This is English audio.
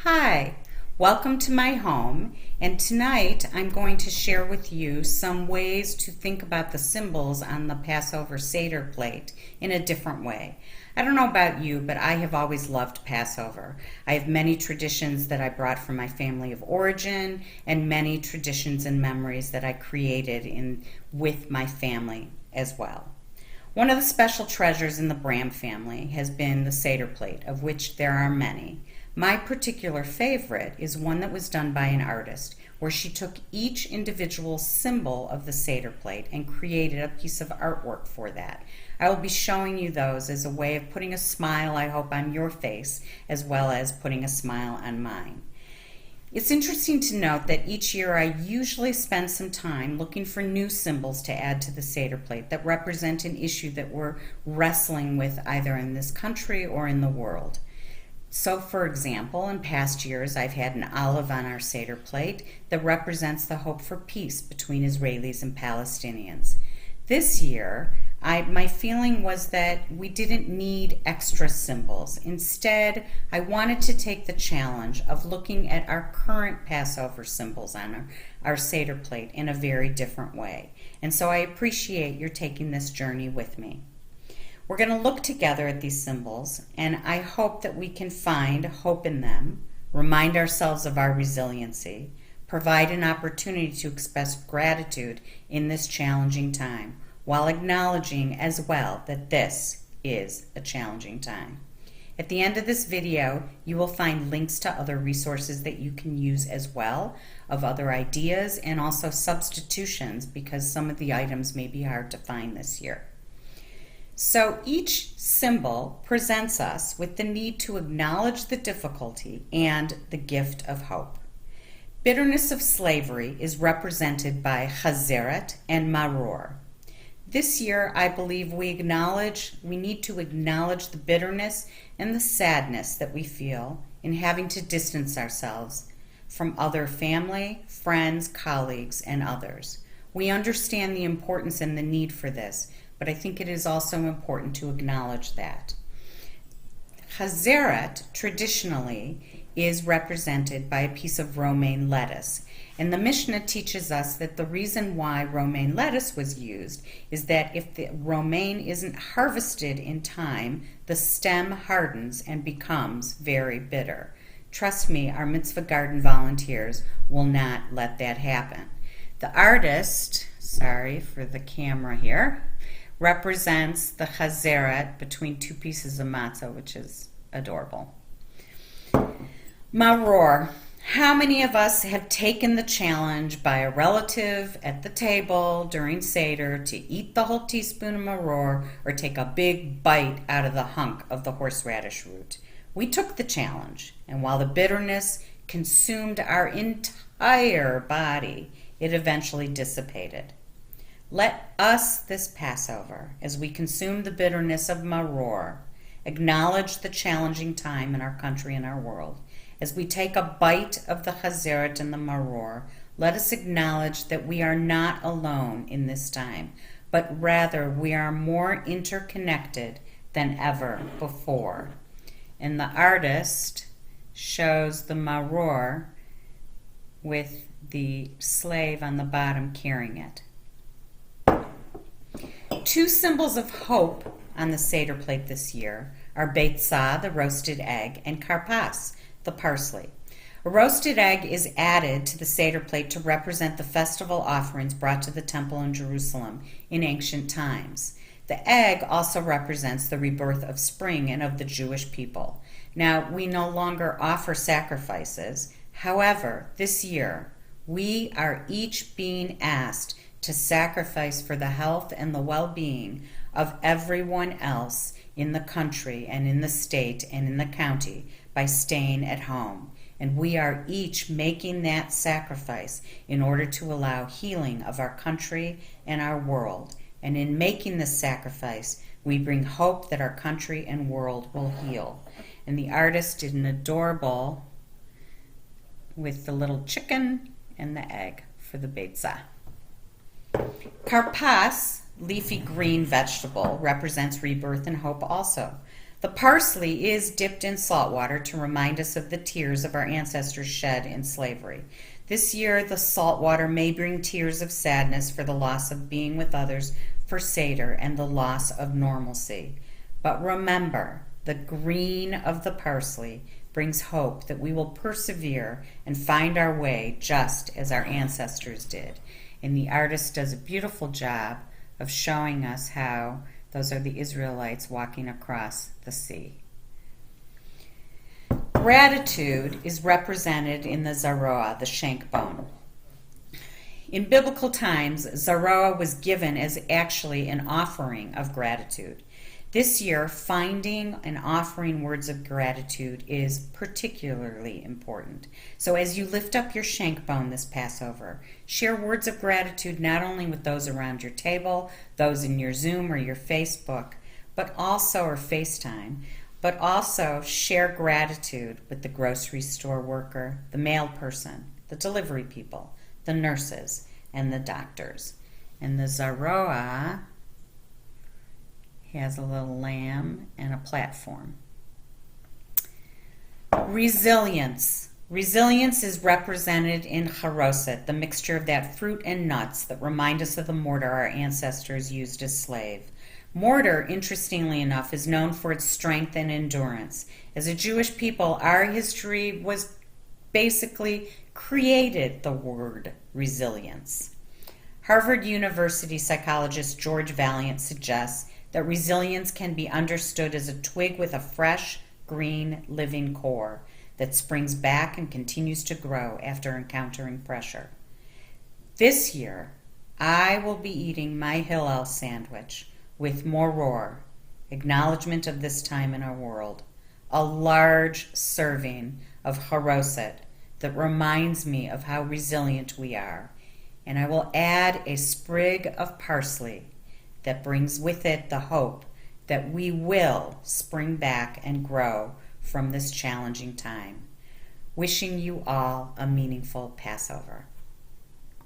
Hi, welcome to my home, and tonight I'm going to share with you some ways to think about the symbols on the Passover Seder plate in a different way. I don't know about you, but I have always loved Passover. I have many traditions that I brought from my family of origin and many traditions and memories that I created with my family as well. One of the special treasures in the Bram family has been the Seder plate, of which there are many. My particular favorite is one that was done by an artist, where she took each individual symbol of the Seder plate and created a piece of artwork for that. I will be showing you those as a way of putting a smile, I hope, on your face, as well as putting a smile on mine. It's interesting to note that each year I usually spend some time looking for new symbols to add to the Seder plate that represent an issue that we're wrestling with either in this country or in the world. So, for example, in past years, I've had an olive on our Seder plate that represents the hope for peace between Israelis and Palestinians. This year, my feeling was that we didn't need extra symbols. Instead, I wanted to take the challenge of looking at our current Passover symbols on our Seder plate in a very different way. And so I appreciate your taking this journey with me. We're going to look together at these symbols, and I hope that we can find hope in them, remind ourselves of our resiliency, provide an opportunity to express gratitude in this challenging time, while acknowledging as well that this is a challenging time. At the end of this video, you will find links to other resources that you can use as well, of other ideas and also substitutions, because some of the items may be hard to find this year. So each symbol presents us with the need to acknowledge the difficulty and the gift of hope. Bitterness of slavery is represented by chazeret and maror. This year, I believe we need to acknowledge the bitterness and the sadness that we feel in having to distance ourselves from other family, friends, colleagues, and others. We understand the importance and the need for this, but I think it is also important to acknowledge that. Chazeret traditionally is represented by a piece of romaine lettuce. And the Mishnah teaches us that the reason why romaine lettuce was used is that if the romaine isn't harvested in time, the stem hardens and becomes very bitter. Trust me, our mitzvah garden volunteers will not let that happen. The artist, sorry for the camera here, represents the chazeret between two pieces of matzah, which is adorable. Maror. How many of us have taken the challenge by a relative at the table during Seder to eat the whole teaspoon of maror or take a big bite out of the hunk of the horseradish root? We took the challenge, and while the bitterness consumed our entire body, it eventually dissipated. Let us this Passover, as we consume the bitterness of maror, acknowledge the challenging time in our country and our world. As we take a bite of the chazeret and the maror, let us acknowledge that we are not alone in this time, but rather we are more interconnected than ever before. And the artist shows the maror with the slave on the bottom carrying it. Two symbols of hope on the Seder plate this year are beitzah, the roasted egg, and karpas, the parsley. A roasted egg is added to the Seder plate to represent the festival offerings brought to the temple in Jerusalem in ancient times. The egg also represents the rebirth of spring and of the Jewish people. Now, we no longer offer sacrifices. However, this year, we are each being asked to sacrifice for the health and the well-being of everyone else in the country and in the state and in the county by staying at home. And we are each making that sacrifice in order to allow healing of our country and our world. And in making this sacrifice, we bring hope that our country and world will heal. And the artist did an adorable with the little chicken and the egg for the beitzah. Karpas, leafy green vegetable, represents rebirth and hope also. The parsley is dipped in salt water to remind us of the tears of our ancestors shed in slavery. This year, the salt water may bring tears of sadness for the loss of being with others for Seder and the loss of normalcy. But remember, the green of the parsley brings hope that we will persevere and find our way just as our ancestors did. And the artist does a beautiful job of showing us how those are the Israelites walking across the sea. Gratitude is represented in the zaroa, the shank bone. In biblical times, zaroa was given as actually an offering of gratitude. This year, finding and offering words of gratitude is particularly important. So as you lift up your shank bone this Passover, share words of gratitude not only with those around your table, those in your Zoom or your Facebook, but also, or FaceTime, but also share gratitude with the grocery store worker, the mail person, the delivery people, the nurses, and the doctors. And the zaroa has a little lamb and a platform. Resilience. Resilience is represented in charoset, the mixture of that fruit and nuts that remind us of the mortar our ancestors used as slave. Mortar, interestingly enough, is known for its strength and endurance. As a Jewish people, our history was basically created the word resilience. Harvard University psychologist George Valiant suggests that resilience can be understood as a twig with a fresh, green, living core that springs back and continues to grow after encountering pressure. This year, I will be eating my Hillel sandwich with moror, acknowledgement of this time in our world, a large serving of charoset that reminds me of how resilient we are, and I will add a sprig of parsley that brings with it the hope that we will spring back and grow from this challenging time. Wishing you all a meaningful Passover.